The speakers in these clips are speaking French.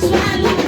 Sois loué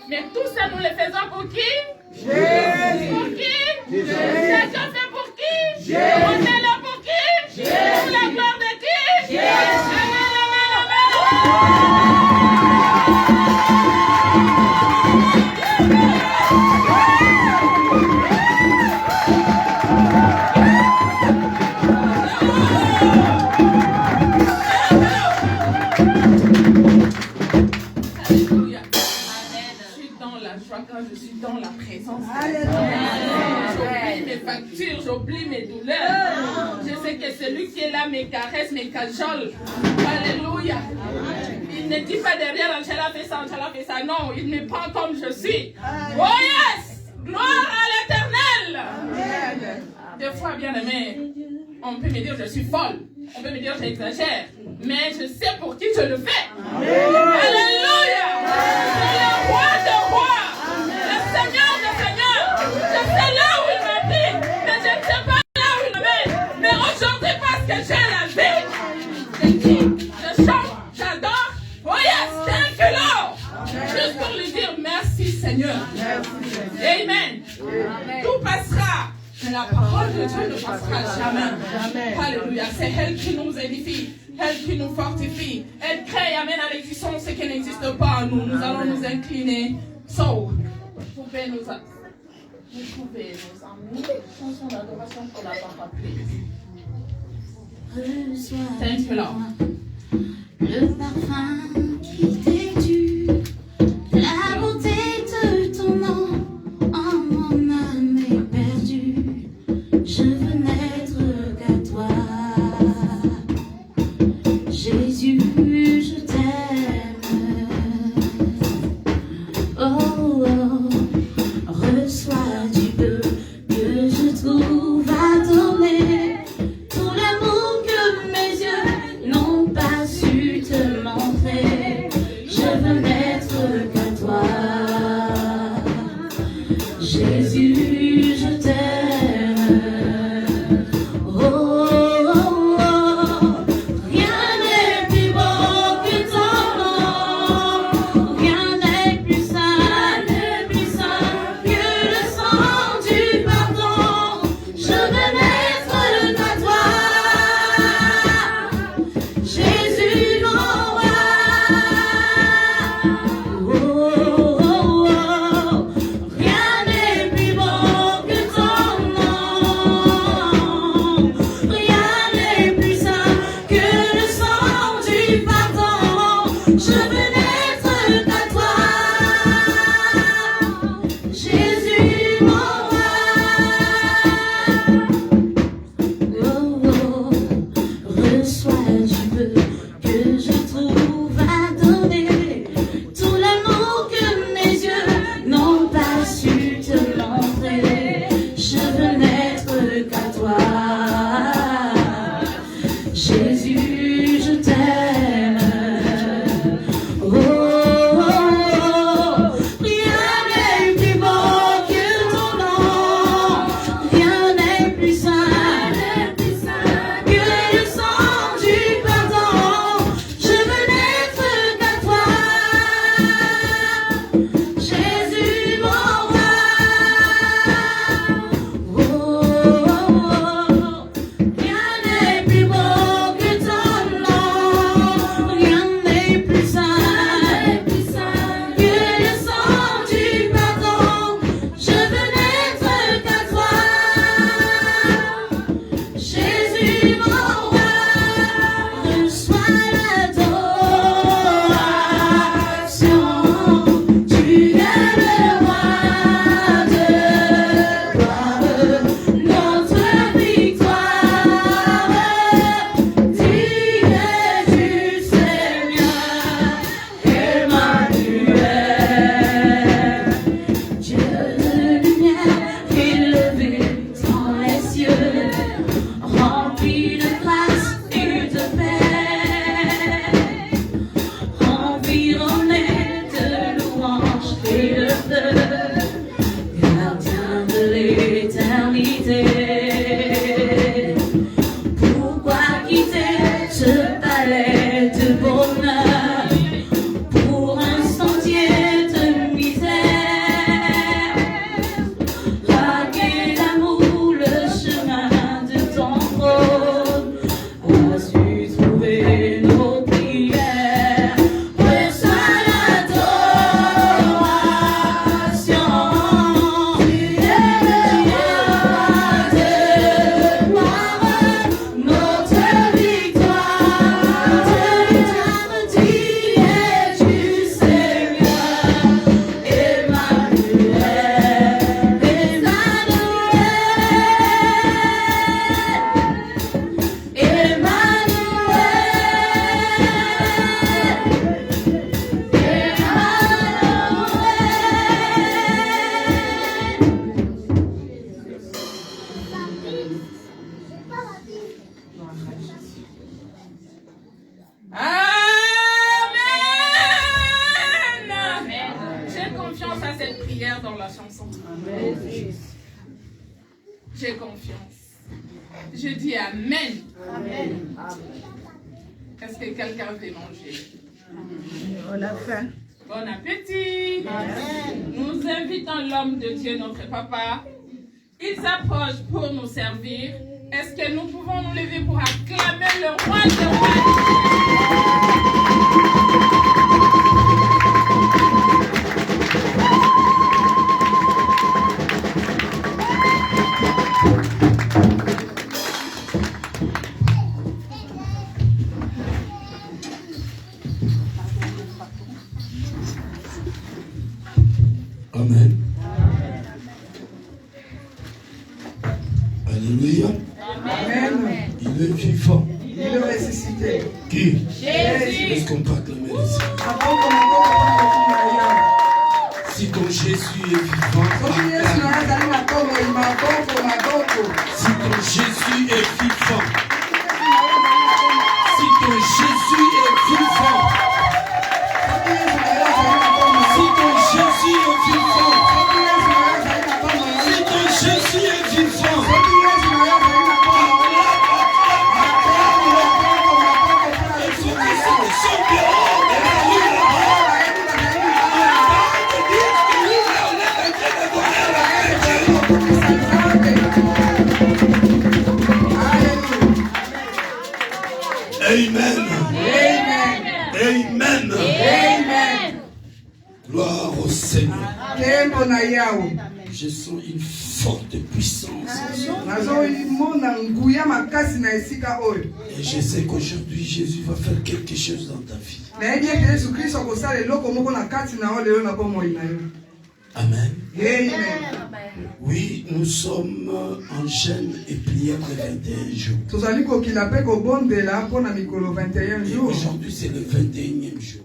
Mais tout ça, nous le faisons pour qui? Jésus. Pour qui? Jésus. Ça, Dieu fait pour qui? Jésus. On est là pour qui? Jésus. Pour la gloire de qui? Jésus. Amen, amen, Alléluia. Je suis dans la joie quand je suis dans la présence. J'oublie mes factures, j'oublie mes douleurs. Je sais que celui qui est là me caresse, me cajole. Alléluia. Il ne dit pas derrière, Angela fait ça, Angela fait ça. Non, il me prend comme je suis. Oh yes! Gloire à l'éternel. Des fois, bien aimé, on peut me dire je suis folle. On peut me dire j'exagère. Mais je sais pour qui je le fais. Alléluia. C'est le roi des rois. Le Seigneur des seigneurs. Je sais là où il m'a pris. Mais je ne sais pas là où il me met. Mais aujourd'hui, parce que j'ai la vie, je dis, je chante, j'adore. Oh yes, thank you Lord. Juste pour lui dire merci Seigneur. Amen. Tout passera. Mais la parole de Dieu ne passera jamais. Alléluia. C'est elle qui nous édifie. Elle qui nous fortifie. Elle crée et amène à l'existence ce qui n'existe pas en nous. Nous allons nous incliner. So, vous pouvez nous amener une chanson d'adoration pour la parapluie. Thank you, Lord. Le parfum qui t'est dû, la beauté de ton nom, en mon âme est perdue. Je veux n'être qu'à toi. Jésus, je t'aime. Oh, oh, reçois du peu que je trouve à donner. Tout l'amour que mes yeux n'ont pas su te montrer. Amen. J'ai confiance à cette prière dans la chanson. Amen. J'ai confiance. Je dis Amen. Amen. Est-ce que quelqu'un veut manger? On a faim. Bon appétit. Amen. Nous invitons l'homme de Dieu, notre papa. Il s'approche pour nous servir. Est-ce que nous pouvons nous lever pour acclamer le roi des rois? Amen. Alléluia. Amen. Il est vivant. Il est ressuscité. Qui? Jésus. Est-ce qu'on peut acclamer les cieux? Si ton Jésus est vivant, acclame. Si ton Jésus est vivant, si ton Jésus est vivant, si ton Jésus est vivant, si ton Jésus est vivant, il faut que ce soit dehors de la rue là-bas. Amen. Amen. Amen. Gloire au Seigneur. Je sens une forte puissance. Et je sais qu'aujourd'hui Jésus va faire quelque chose dans ta vie. Amen. Amen. Oui, nous sommes en jeûne et prière de 21 jours. Et aujourd'hui c'est le 21e jour.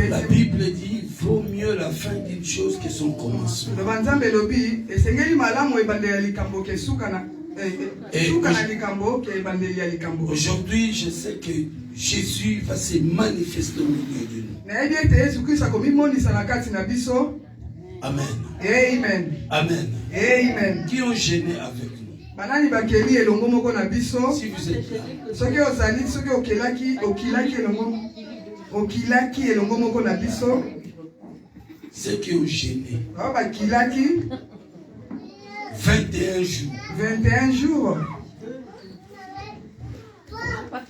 La Bible dit il vaut mieux la fin d'une chose que son commencement. Et aujourd'hui, je sais que Jésus va se manifester au milieu de nous. Amen. Amen. Amen. Amen. Qui ont gêné avec nous? Si vous êtes là, ceux qui ont gêné 21 jours. 21 jours.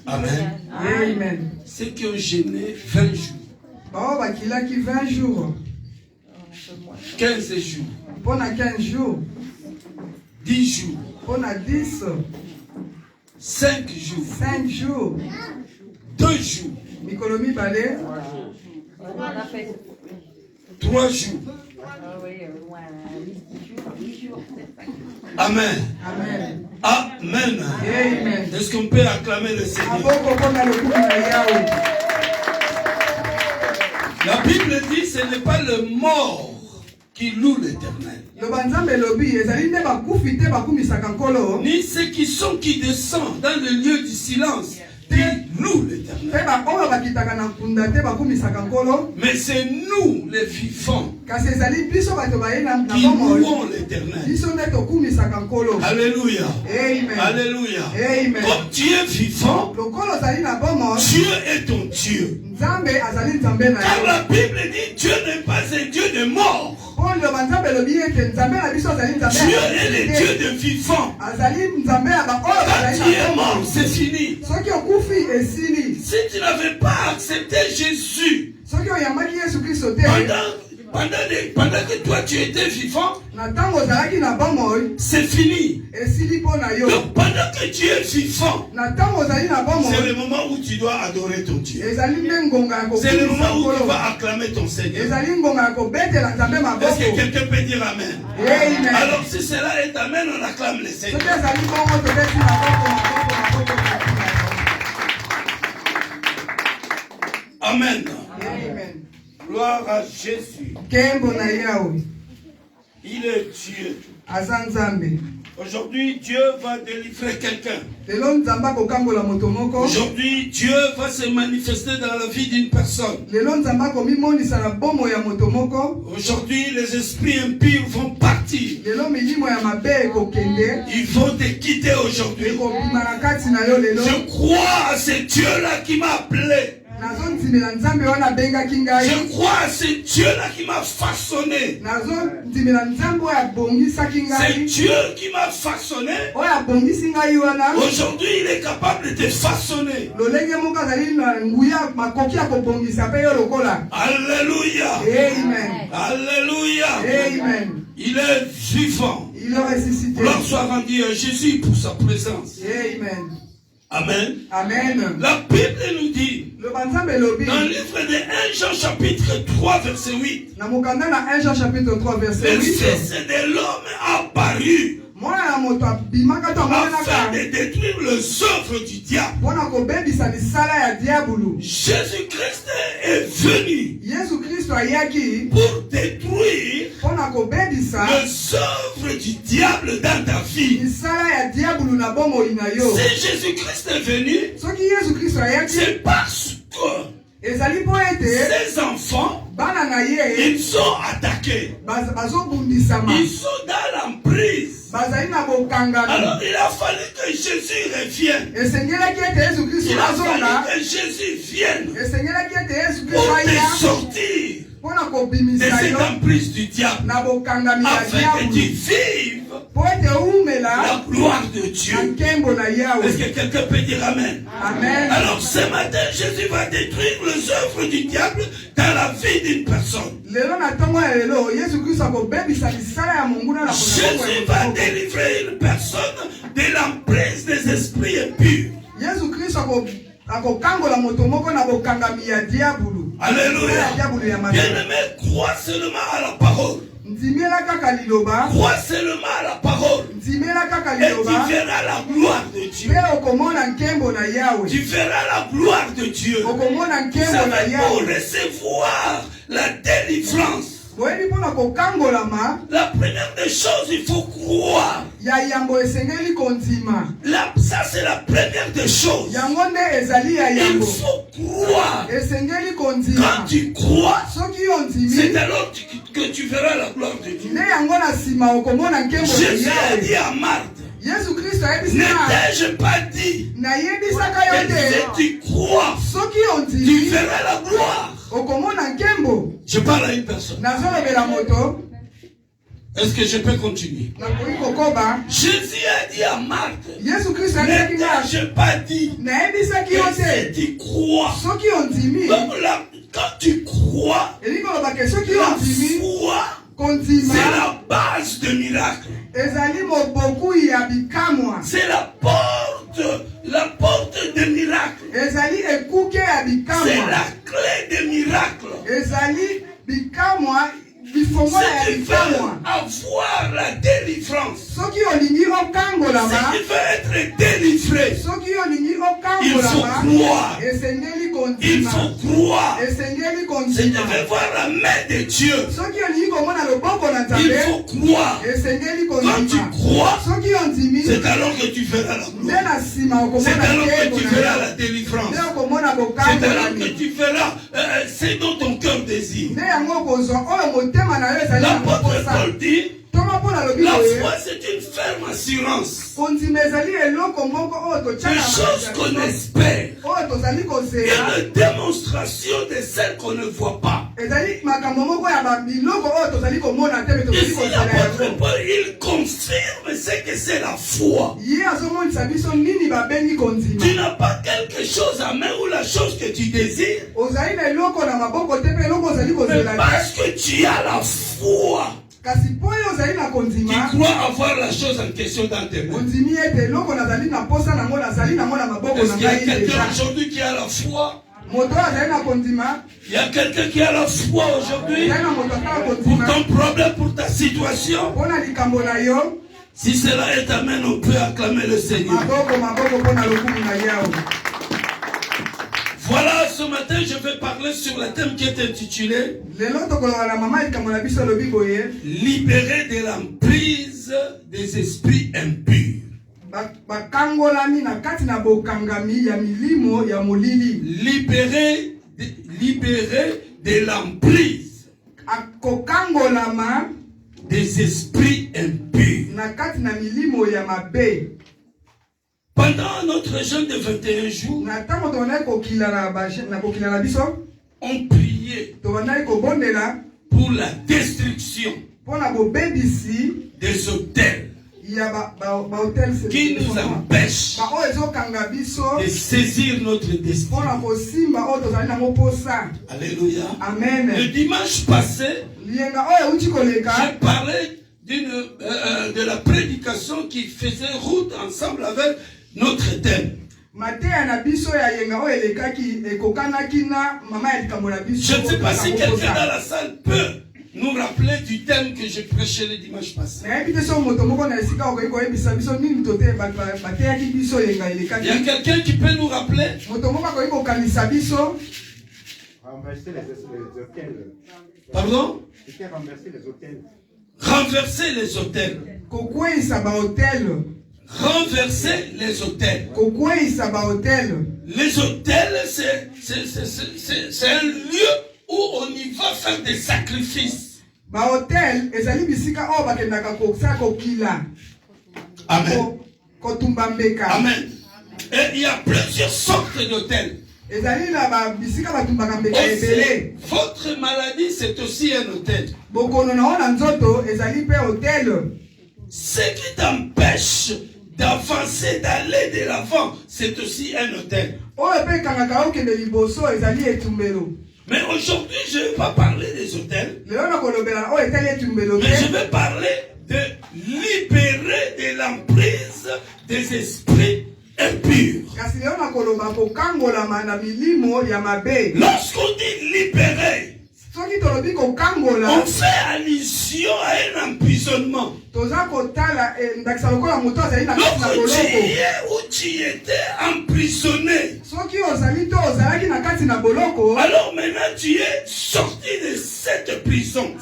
Amen. Amen. Ceux qui ont gêné 20 jours. 20 jours. 15 jours. Pendant 15 jours. 10 jours. Pendant 10. 5 jours. 5 jours. 2 jours. Mikolomi balé. 3 jours. Amen. Amen. Amen. Amen. Est-ce qu'on peut acclamer le Seigneur? La Bible dit ce n'est pas le mort qui loue l'Éternel, ni ceux qui descendent dans le lieu du silence qui louent l'Éternel. Mais c'est nous les vivants qui louons l'Éternel. Alléluia. Amen. Alléluia. Amen. Comme tu es vivant, Dieu est ton Dieu. Car la Bible dit Dieu n'est pas un Dieu de mort. Dieu est le Dieu de vivant. Quand tu es mort, c'est fini. Si tu n'avais pas accepté Jésus pendant que toi tu étais vivant, c'est fini. Donc pendant que tu es vivant, c'est le moment où tu dois adorer ton Dieu. C'est le moment où tu vas acclamer ton Seigneur. Est-ce que quelqu'un peut dire Amen? Amen. Alors si cela est Amen, on acclame le Seigneur. Amen. Amen. Gloire à Jésus. Il est Dieu. Aujourd'hui, Dieu va délivrer quelqu'un. Aujourd'hui, Dieu va se manifester dans la vie d'une personne. Aujourd'hui, les esprits impurs vont partir. Ils vont te quitter aujourd'hui. Je crois à ce Dieu-là qui m'a appelé. Je crois à ce Dieu-là qui m'a façonné. C'est Dieu qui m'a façonné. Aujourd'hui, il est capable de te façonner. Alléluia. Amen. Alléluia. Amen. Il est vivant. Il est ressuscité. Gloire soit rendue à Jésus pour sa présence. Amen. Amen. Amen. La Bible nous dit, dans le livre de 1 Jean chapitre 3 verset 8, le Fils de l'homme apparu afin de détruire les œuvres du diable. Jésus-Christ est venu pour détruire les œuvres du diable dans ta vie. Si Jésus-Christ est venu, c'est parce que ces enfants, ils sont attaqués. Ils sont dans l'emprise. Alors il a fallu que Jésus revienne. Il a fallu que Jésus vienne pour te sortir de cette emprise du diable, afin que tu vives la gloire de Dieu. Est-ce que quelqu'un peut dire Amen? Amen. Alors ce matin, Jésus va détruire les œuvres du diable dans la vie d'une personne. Jésus va délivrer une personne de l'emprise des esprits impurs. Alléluia. Bien-aimé, crois seulement à la parole. Crois seulement à la parole. Et tu verras la gloire de Dieu. Tu verras la gloire de Dieu. Ça va pour recevoir la délivrance. La première des choses, il faut croire. Ça, c'est la première des choses. Il faut croire. Quand tu crois, c'est alors que tu verras la gloire de Dieu. Jésus a dit à Marthe, n'ai-je pas dit que si tu crois, tu verras la gloire. Je parle à une personne. Est-ce que je peux continuer? Jésus a dit à Marthe, n'ai-je pas dit que si tu crois, donc là, quand tu crois, la foi, c'est la base de miracle. C'est la porte de miracle. C'est la clé de miracle. Ce qui veut avoir la délivrance, ce qui veut être délivré, il faut croire. Il faut croire. Si tu veux voir la main de Dieu, il faut croire. Quand tu crois, c'est alors que tu verras la gloire. C'est alors que tu verras la délivrance. C'est alors que tu verras ce dont ton cœur désire. L'apôtre Paul dit, la foi c'est une ferme assurance des choses qu'on espère et une démonstration de celles qu'on ne voit pas. Ici l'apôtre Paul, il confirme ce que c'est la foi. Tu n'as pas quelque chose à main ou la chose que tu désires, mais parce que tu as la foi. Tu crois avoir la chose en question dans tes mains. Est-ce qu'il y a quelqu'un aujourd'hui qui a la foi? Il y a quelqu'un qui a la foi aujourd'hui pour ton problème, pour ta situation. Si cela est amen, on peut acclamer le Seigneur. Voilà, ce matin, je vais parler sur le thème qui est intitulé Libérer de l'emprise des esprits impurs. Libérer de l'emprise des esprits impurs. Pendant notre jeûne de 21 jours, on priait pour la destruction des autels qui nous empêchent de saisir notre destin. Alléluia. Amen. Le dimanche passé, j'ai parlé de la prédication qui faisait route ensemble avec notre thème. Je ne sais pas si quelqu'un dans la salle peut nous rappeler du thème que j'ai prêché le dimanche passé. Il y a quelqu'un qui peut nous rappeler? Renverser les autels. Pardon? C'était renverser les autels. Renverser les autels. Renverser les autels. Les autels, c'est un lieu où on y va faire des sacrifices. Amen. Amen. Et il y a plusieurs sortes d'autels. Votre maladie, c'est aussi un hôtel. Ce qui t'empêche d'avancer, d'aller de l'avant, c'est aussi un hôtel. Mais aujourd'hui, je ne vais pas parler des hôtels. Mais je vais parler de libérer de l'emprise des esprits impurs. Lorsqu'on dit libérer, on fait allusion à un emprisonnement. Donc où tu étais emprisonné. Alors maintenant tu es sorti de cette prison.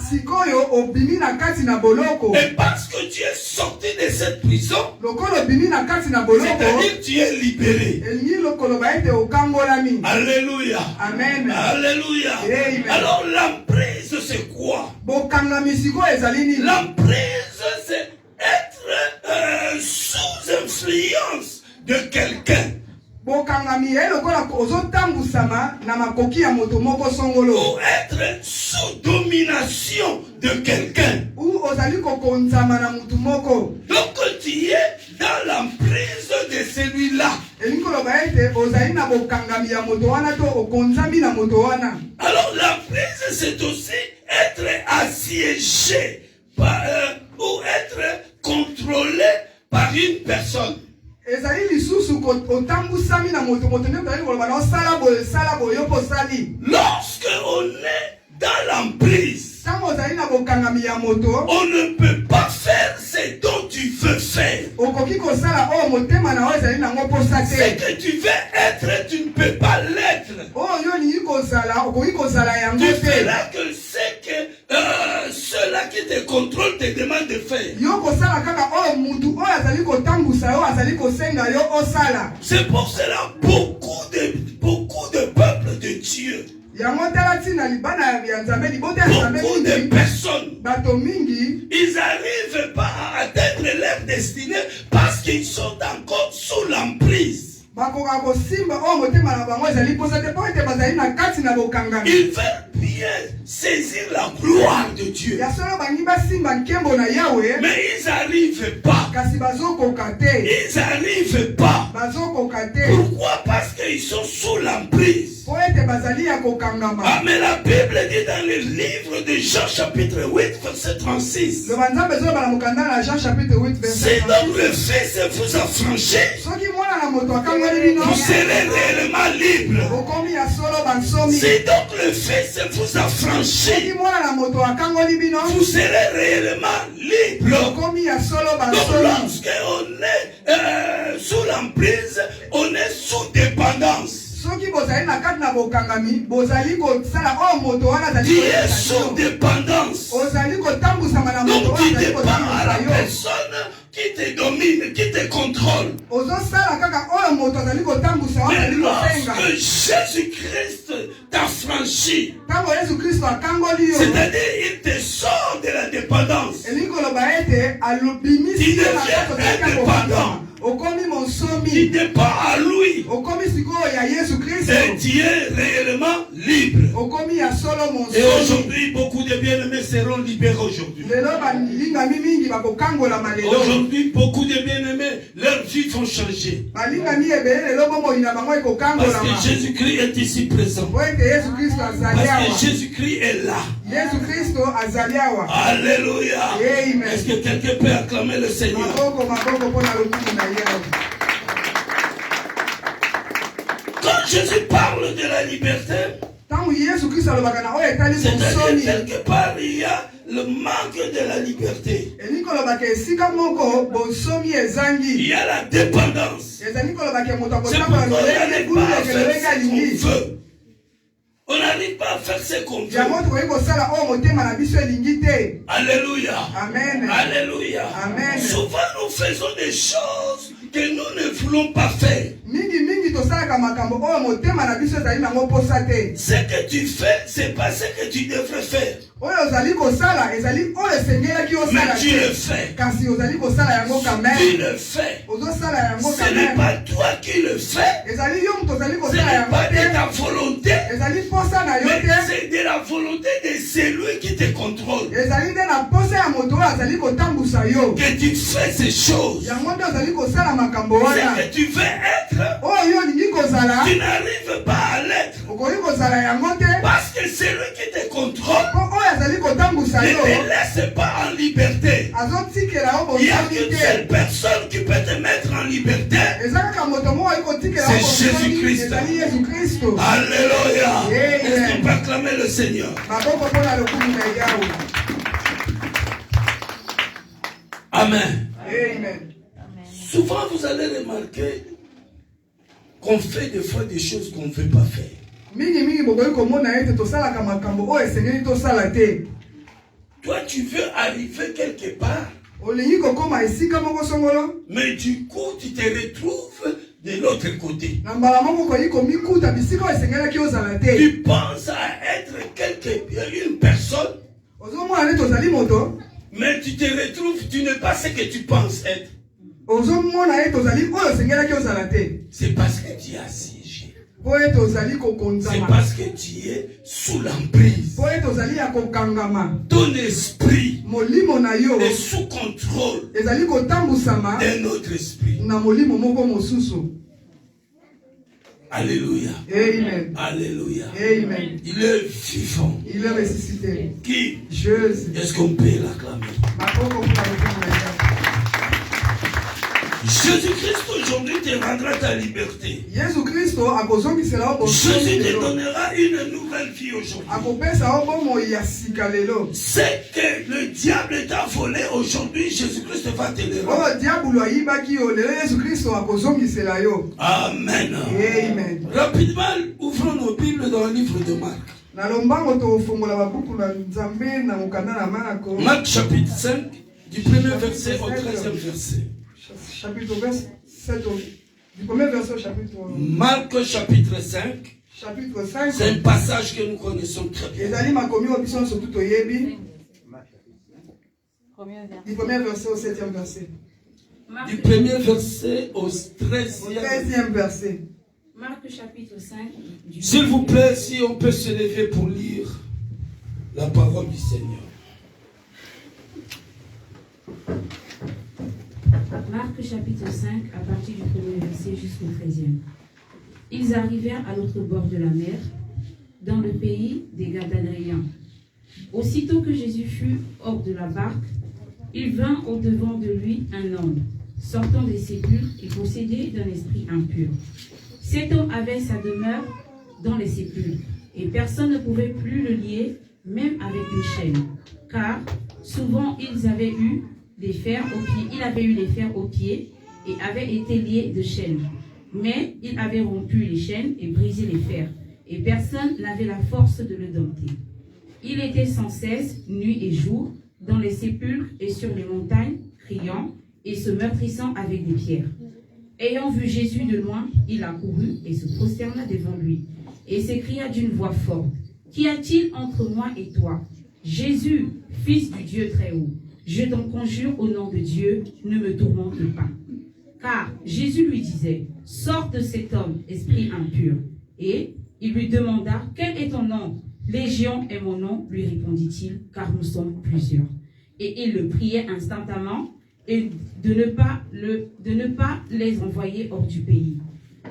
Et parce que tu es sorti de cette prison, c'est-à-dire tu es libéré. Alléluia. Amen. Alléluia. Amen. Alors l'emprise c'est quoi? L'emprise c'est être sous influence de quelqu'un. Ou être sous domination de quelqu'un. Donc tu es dans l'emprise de celui-là. Alors l'emprise c'est aussi être assiégé par, ou être contrôlé par une personne. Lorsque on est dans l'emprise, on ne peut pas faire ce dont tu veux faire. Ce que tu veux être, tu ne peux pas l'être. Tu feras que ce que ceux-là qui te contrôlent te demandent de faire. C'est pour cela beaucoup de peuples de Dieu, beaucoup de personnes, ils n'arrivent pas à atteindre leur destinée parce qu'ils sont encore sous l'emprise. Ils veulent bien saisir la gloire de Dieu, mais ils n'arrivent pas. Ils n'arrivent pas. Pourquoi? Parce qu'ils sont sous l'emprise. Ah, mais la Bible dit dans le livre de Jean chapitre 8 verset 36, c'est donc le Fils vous affranchit, vous serez réellement libre. C'est donc le Fils vous affranchit, vous serez réellement libre. Donc lorsque on est sous l'emprise, on est sous dépendance. Tu es sous dépendance. Donc tu dépends à la personne qui te domine, qui te contrôle. Mais lorsque Jésus-Christ t'a franchi, c'est-à-dire il te sort de la dépendance, tu deviens indépendant. Tu dépends à lui. Et tu es réellement libre. Et aujourd'hui, beaucoup de bien-aimés seront libérés aujourd'hui. Aujourd'hui, beaucoup de bien-aimés, leurs vies vont changer. Parce que Jésus-Christ est ici présent. Parce que Jésus-Christ est là. Alléluia. Est-ce que quelqu'un peut acclamer le Seigneur? Quand Jésus parle de la liberté, c'est-à-dire quelque part il y a le manque de la liberté. Il y a la dépendance. C'est pourquoi on n'arrive pas à faire ce qu'on veut. On n'arrive pas à faire ce qu'on veut. Alléluia. Amen. Alléluia. Amen. Souvent nous faisons des choses que nous ne voulons pas faire. Ce que tu fais, c'est pas ce que tu devrais faire. Mais tu le fais. Tu le fais. Ce n'est pas toi qui le fais. Ce n'est pas de ta volonté. Mais c'est de la volonté de celui qui te contrôle. Que tu fais ces choses. Ce que tu veux être, tu n'arrives pas à l'être. Parce que celui qui te contrôle ne te laisse pas en liberté. Il n'y a qu'une seule personne qui peut te mettre en liberté. C'est Jésus-Christ. Alléluia. Est-ce qu'on peut acclamer le Seigneur? Amen. Amen. Souvent vous allez remarquer qu'on fait des fois des choses qu'on ne veut pas faire. Toi tu veux arriver quelque part, mais du coup tu te retrouves de l'autre côté. Tu penses à être une personne, mais tu te retrouves, tu n'es pas ce que tu penses être. C'est parce que tu es assiégé. C'est parce que tu es sous l'emprise. Ton esprit est sous contrôle d'un autre esprit. Alléluia. Amen. Alléluia. Amen. Il est vivant. Il est ressuscité. Qui? Jésus. Est-ce qu'on peut l'acclamer? Jésus-Christ aujourd'hui te rendra ta liberté. Jésus te donnera une nouvelle vie aujourd'hui. C'est que le diable t'a volé aujourd'hui, Jésus-Christ va te le rendre. Amen. Amen. Rapidement, ouvrons nos Bibles dans le livre de Marc. Marc chapitre 5, du premier verset au 13e verset. Chapitre 7, du premier verset au chapitre. Marc chapitre 5. Chapitre 5. C'est un passage que nous connaissons très bien. Du premier verset au 7e verset. Du premier verset au 13e verset. Marc chapitre 5. S'il vous plaît, si on peut se lever pour lire la parole du Seigneur. Marc chapitre 5, à partir du premier verset jusqu'au 13e. Ils arrivèrent à l'autre bord de la mer, dans le pays des Gadaléens. Aussitôt que Jésus fut hors de la barque, il vint au-devant de lui un homme, sortant des sépulcres et possédé d'un esprit impur. Cet homme avait sa demeure dans les sépulcres, et personne ne pouvait plus le lier, même avec une chaîne, car souvent il avait eu des fers aux pieds et avait été lié de chaînes. Mais il avait rompu les chaînes et brisé les fers, et personne n'avait la force de le dompter. Il était sans cesse, nuit et jour, dans les sépulcres et sur les montagnes, criant et se meurtrissant avec des pierres. Ayant vu Jésus de loin, il accourut et se prosterna devant lui, et s'écria d'une voix forte, « Qu'y a-t-il entre moi et toi, Jésus, fils du Dieu très haut? Je t'en conjure au nom de Dieu, ne me tourmente pas. » Car Jésus lui disait, « Sors de cet homme, esprit impur. » Et il lui demanda, « Quel est ton nom? » « Légion est mon nom, lui répondit-il, car nous sommes plusieurs. Et il le priait instantanément et de ne pas les envoyer hors du pays.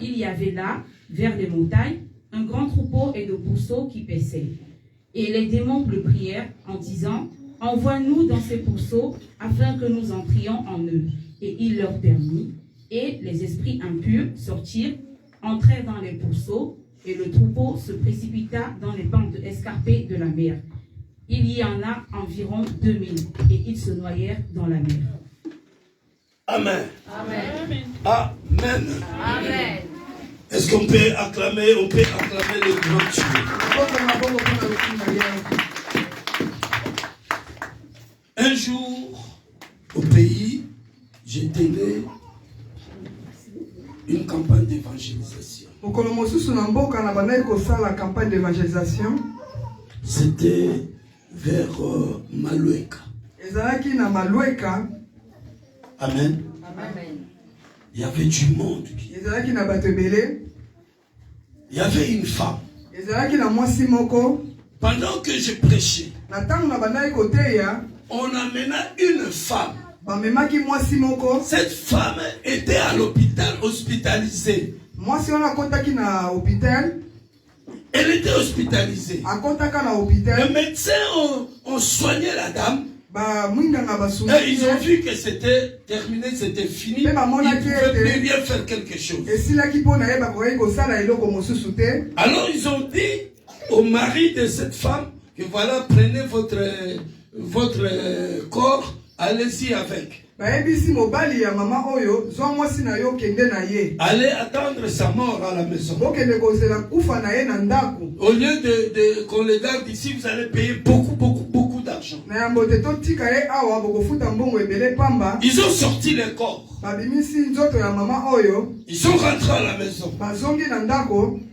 Il y avait là, vers les montagnes, un grand troupeau et de pourceaux qui paissaient. Et les démons le prièrent en disant, « Envoie-nous dans ces pourceaux afin que nous entrions en eux. » Et il leur permit. Et les esprits impurs sortirent, entrèrent dans les pourceaux, et le troupeau se précipita dans les pentes escarpées de la mer. Il y en a environ 2000, et ils se noyèrent dans la mer. Amen. Amen. Amen. Amen. Est-ce qu'on peut acclamer, le grand Dieu? Un jour, au pays, j'ai tenu une campagne d'évangélisation. C'était vers Malueka. Amen. Il y avait du monde. Il y avait une femme. Pendant que je prêchais, on amena une femme. Cette femme était à l'hôpital, hospitalisée. Elle était hospitalisée. Les médecins ont soigné la dame. Et ils ont vu que c'était terminé, c'était fini. Ils ne pouvaient plus bien faire quelque chose. Alors ils ont dit au mari de cette femme que voilà, prenez votre corps, allez-y avec. Allez attendre sa mort à la maison. Au lieu de qu'on le garde ici, vous allez payer beaucoup d'argent. Ils ont sorti les corps. Ils sont rentrés à la maison.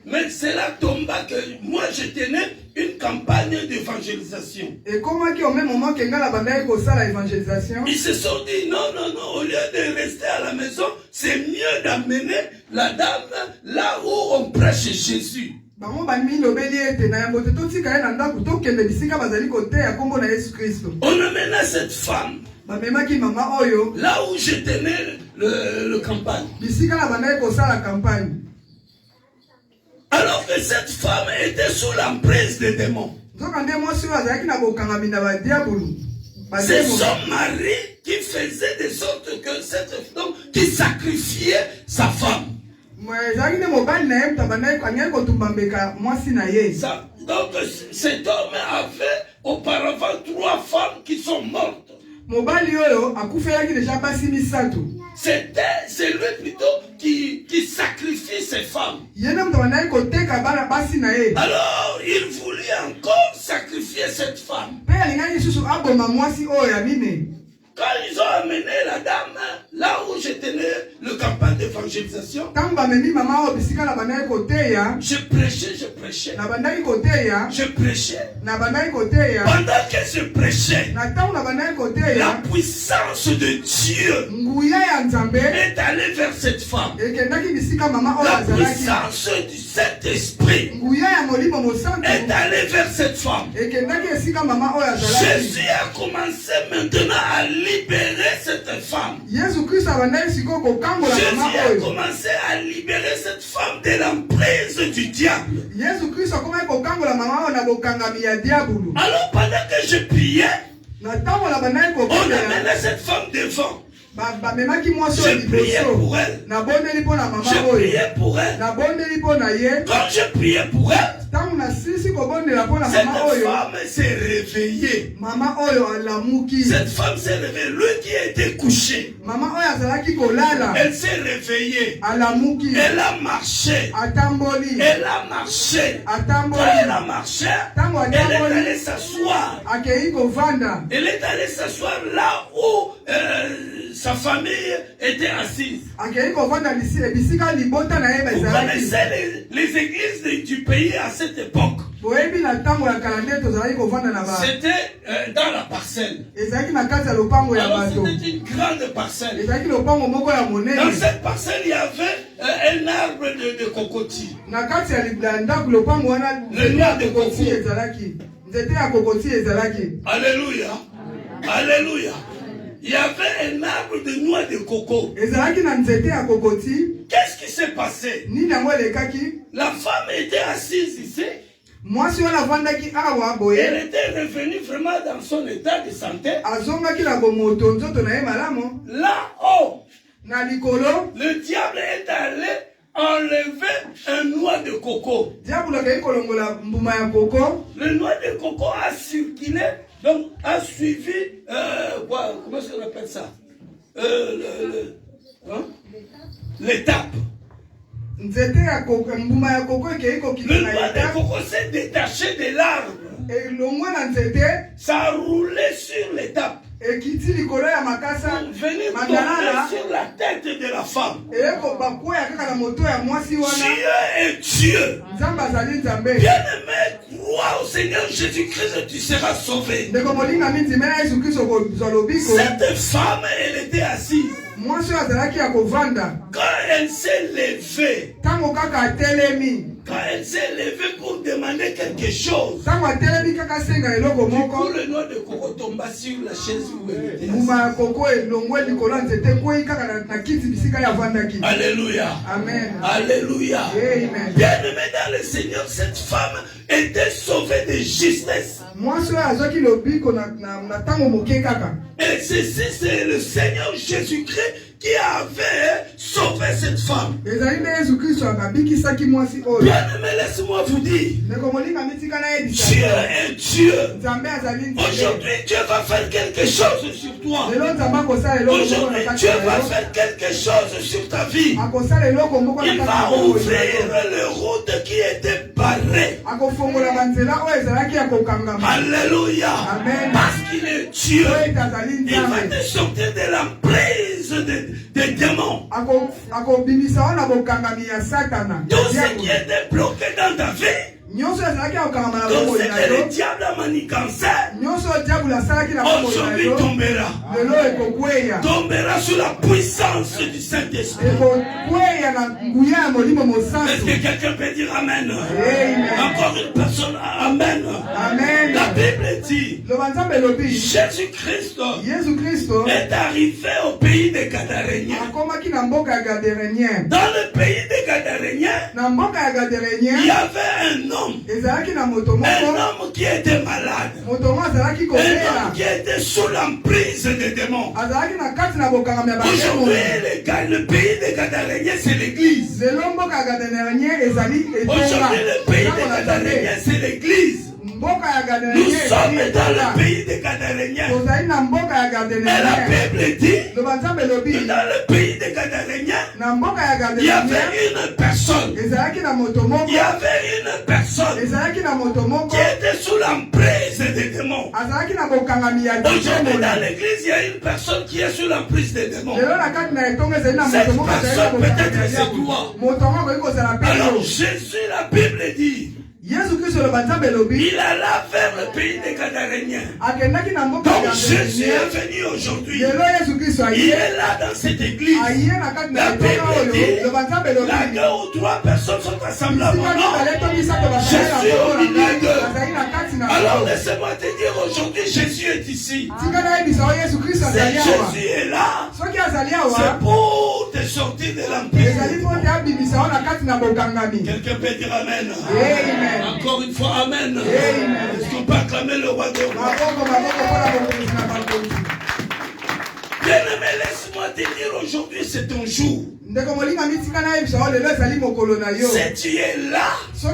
Mais c'est là tomba que moi je tenais une campagne d'évangélisation. Ils se sont dit non, au lieu de rester à la maison, c'est mieux d'amener la dame là où on prêche Jésus. On amena cette femme là où je tenais le campagne. Alors que cette femme était sous l'emprise des démons. C'est son mari qui faisait de sorte que cette femme qui sacrifiait sa femme. Donc cet homme avait auparavant 3 femmes qui sont mortes. C'est lui plutôt qui sacrifie ses femmes. Alors il voulait encore sacrifier cette femme. Quand ils ont amené la dame là où je tenais le campagne d'évangélisation, je prêchais. Pendant que je prêchais, la puissance de Dieu est allée vers cette femme. La puissance du Saint-Esprit est allée vers cette femme. Jésus a commencé maintenant à libérer cette femme. Jésus a commencé à libérer cette femme de l'emprise du diable. Alors pendant que je priais, on amenait cette femme devant. J'ai prié pour elle. J'ai prié pour elle. Quand j'ai prié pour elle, cette femme s'est réveillée. Cette femme s'est réveillée. Lui qui était couché, elle s'est réveillée. Elle a marché. Elle a marché. Quand elle a marché, elle est allée s'asseoir. Elle est allée s'asseoir là où sa famille était assise. Vous connaissez les églises du pays à cette époque. C'était dans la parcelle. Alors c'était une grande parcelle. Dans cette parcelle, il y avait un arbre de cocotier. Le noix de coco. Alléluia. Alléluia. Il y avait un arbre de noix de coco. Qu'est-ce qui s'est passé? La femme était assise ici. Elle était revenue vraiment dans son état de santé. Là-haut, le diable est allé enlever un noix de coco. Le noix de coco a circulé, donc a suivi, comment est-ce qu'on appelle ça? L'étape. Le noix de coco s'est détaché de l'arbre. Ça a roulé sur l'étape. Venir tomber sur la tête de la femme. Dieu est Dieu. Bien-aimé, crois au Seigneur Jésus-Christ, tu seras sauvé. Cette femme, elle était assise. Quand elle s'est levée, pour demander quelque chose, du coup, le noix de coco tomba sur la chaise où elle était assise. Alléluia. Amen. Alléluia. Bien-aimé dans le Seigneur, cette femme était sauvée de justesse. Et ceci, c'est le Seigneur Jésus-Christ qui avait sauvé cette femme. Bien-aimé, laisse-moi vous dire, Dieu est Dieu. Aujourd'hui, Dieu va faire quelque chose sur toi. Aujourd'hui, Dieu va faire quelque chose sur ta vie. Il va ouvrir les routes qui étaient barrées. Alléluia. Parce qu'il est Dieu. Il va te sortir de l'emprise des démons. Tout ce qui était bloqué dans ta vie, tout ce que le diable a manigancé, aujourd'hui tombera. Tombera sous la puissance du Saint-Esprit. Est-ce que quelqu'un peut dire Amen? Encore une personne, Amen. La Bible dit, Jésus-Christ est arrivé au pays des Gadaréniens. Dans le pays des Gadaréniens, il y avait un homme qui était malade, un homme qui était sous l'emprise des démons. Aujourd'hui, le pays des Gadaréniens, c'est l'église. Aujourd'hui, le pays des Gadaréniens, c'est l'église. Nous sommes dans le pays des Gadaréniens. Mais la Bible dit, dans le pays des Gadaréniens, il y avait une personne. Il y avait une personne qui était sous l'emprise des démons. Aujourd'hui, dans l'église, il y a une personne qui est sous l'emprise des démons. Cette personne, peut-être, c'est toi. Alors, Jésus, la Bible dit, il alla vers le pays des Gadaréniens. Donc Jésus est venu aujourd'hui. Il est là dans cette église. La Bible dit, là 2 ou 3 personnes sont assemblées à mon nom. Jésus est au milieu d'eux. Alors laissez-moi te dire aujourd'hui, Jésus est ici. Jésus est là. C'est pour te sortir de l'emprise. Quelqu'un peut dire Amen. Encore une fois, Amen. Est-ce qu'on peut acclamer le roi des rois? Bien-aimé, laisse-moi te dire aujourd'hui, c'est ton jour. Si tu es là, c'est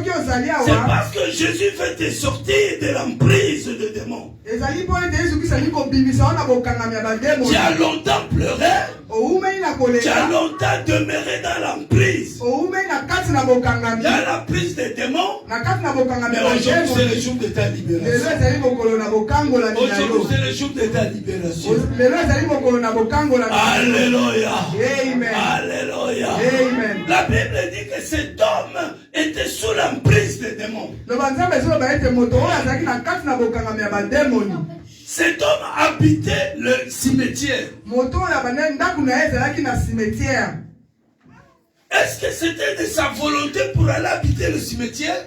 parce que Jésus veut te sortir de l'emprise de démons. Tu as longtemps pleuré. Tu as longtemps demeuré dans l'emprise. Dans la prise des démons. Mais aujourd'hui, c'est le jour de ta libération. Aujourd'hui, c'est le jour de ta libération. Alléluia. Amen. Alléluia. Amen. La Bible dit que cet homme était sous l'emprise des démons. Cet homme habitait le cimetière. Est-ce que c'était de sa volonté pour aller habiter le cimetière?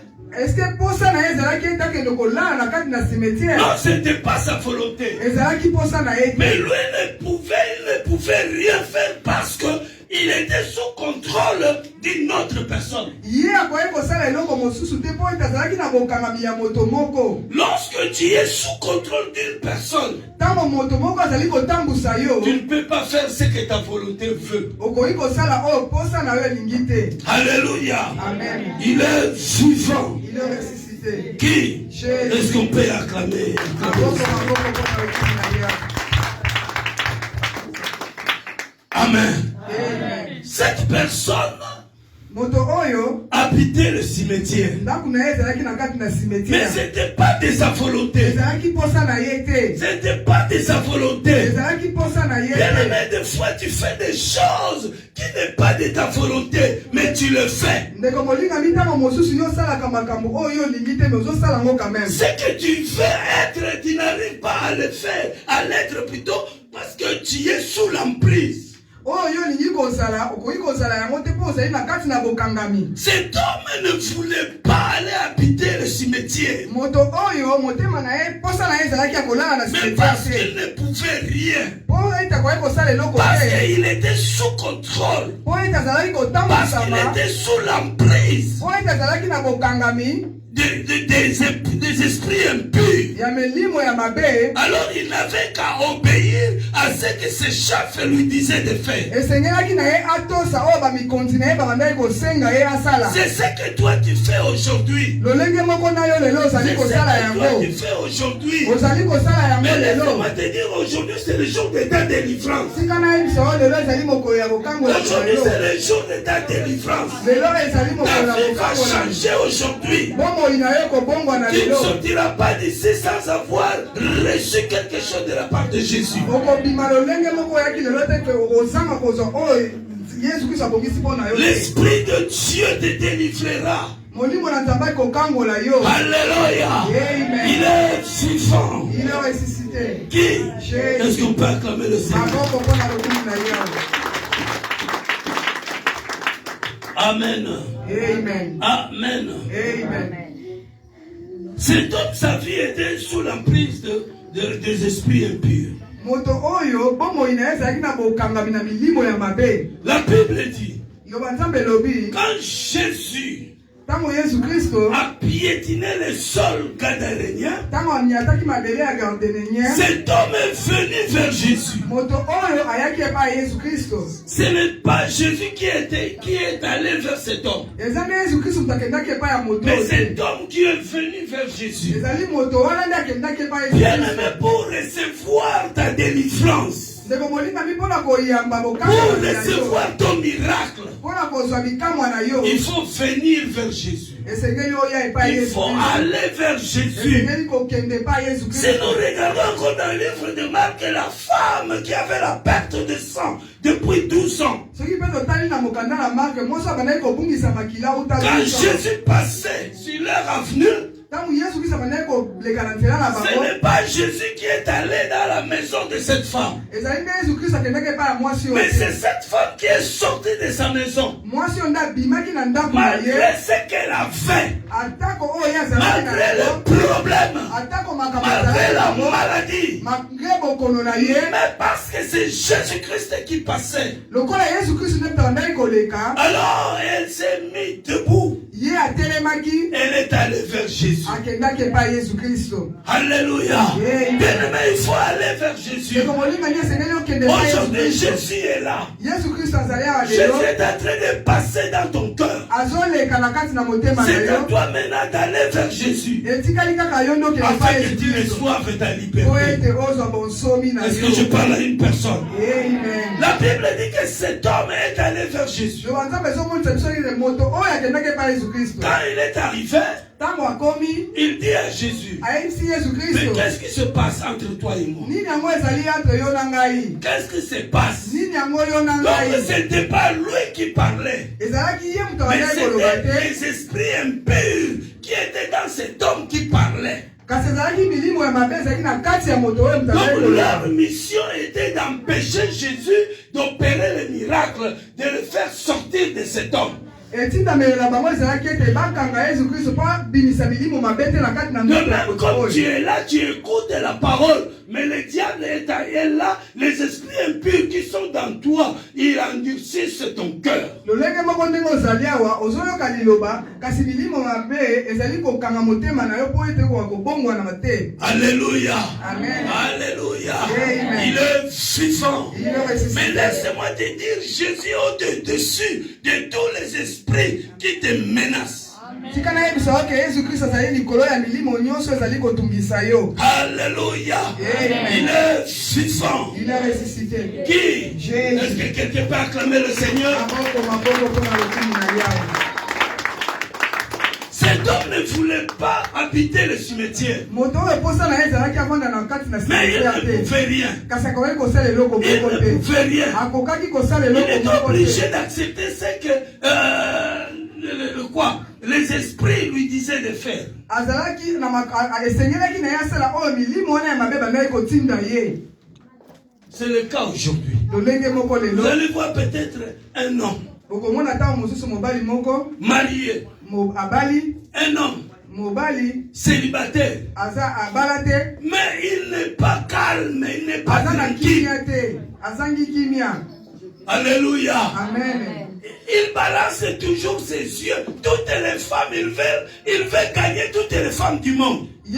Non, c'était pas sa volonté. Mais lui il ne pouvait rien faire parce que il était sous contrôle d'une autre personne. Lorsque tu es sous contrôle d'une personne, tu ne peux pas faire ce que ta volonté veut. Alléluia. Amen. Il est vivant. Il est ressuscité. Qui? Est-ce qu'on peut acclamer? Amen. Amen. Cette personne habitait le cimetière. Mais ce n'était pas de sa volonté. Ce n'était pas de sa volonté. Bien-aimé, des fois tu fais des choses qui n'est pas de ta volonté, mais tu le fais. Ce que tu veux être, tu n'arrives pas à le faire, à l'être plutôt, parce que tu es sous l'emprise. Cet homme ne voulait pas aller habiter le cimetière. Mais parce qu'il ne pouvait rien. Parce qu'il était sous contrôle. Parce qu'il était sous l'emprise des esprits impurs. Alors il n'avait qu'à obéir à ce que ses chefs lui disaient de faire. C'est ce que toi tu fais aujourd'hui. C'est ce que toi tu fais aujourd'hui. Mais laisse-moi te dire, aujourd'hui c'est le jour de ta délivrance. Aujourd'hui c'est le jour de ta délivrance. Ta vie va changer aujourd'hui. Tu ne sortiras pas d'ici sans avoir reçu quelque chose de la part de Jésus. L'Esprit de Dieu te délivrera. Alléluia. Il est vivant. Il est ressuscité. Qui? Est-ce qu'on peut acclamer le Seigneur? Amen. Amen. Amen. Amen. Cet homme, sa vie était sous l'emprise des esprits impurs. La Bible dit, quand Jésus a piétiné le sol gadarénien, cet homme est venu vers Jésus. Ce n'est pas Jésus qui est allé vers cet homme, mais cet homme qui est venu vers Jésus. Bien-aimé, pour recevoir ta délivrance, pour recevoir ton miracle, il faut venir vers Jésus. Il faut aller vers Jésus. Si nous regardons encore dans le livre de Marc, la femme qui avait la perte de sang depuis 12 ans, quand Jésus passait sur leur avenue, ce n'est pas Jésus qui est allé dans la maison de cette femme, mais c'est cette femme qui est sortie de sa maison malgré ce qu'elle a fait, malgré le problème, malgré la maladie, mais parce que c'est Jésus-Christ qui passait. Alors elle s'est mise debout. elle est allée vers Jésus. Alléluia. Bien-aimé, il faut aller vers Jésus. Aujourd'hui, Jésus est là. Jésus est en train de passer dans ton cœur. C'est à toi maintenant d'aller vers Jésus. Afin que tu reçoives ta liberté. Est-ce que je parle à une personne? La Bible dit que cet homme est allé vers Jésus. Quand il est arrivé, il dit à Jésus, mais qu'est-ce qui se passe entre toi et moi? Qu'est-ce qui se passe? Donc ce n'était pas lui qui parlait, mais c'était les esprits impurs qui étaient dans cet homme qui parlait. Donc leur mission était d'empêcher Jésus d'opérer le miracle, de le faire sortir de cet homme. De même comme tu es là, tu écoutes la parole, mais le diable est là, les esprits impurs qui sont dans toi, ils endurcissent ton cœur. Alléluia. Amen. Alléluia. Amen. Il est vivant. Mais laisse-moi te dire, Jésus est au-dessus de tous les esprits qui te menacent. Alléluia. Il est vivant. Il est ressuscité. Qui? Est-ce que quelqu'un peut acclamer le Seigneur? Cet homme ne voulait pas habiter le cimetière. Mais il ne pouvait rien. Il ne pouvait rien. Il est obligé d'accepter ce que les esprits lui disaient de faire. C'est le cas aujourd'hui. Vous allez voir peut-être un homme marié, un homme célibataire, mais il n'est pas calme, il n'est pas tranquille. Alléluia. Amen. Il balance toujours ses yeux. Toutes les femmes, il veut gagner toutes les femmes du monde. Il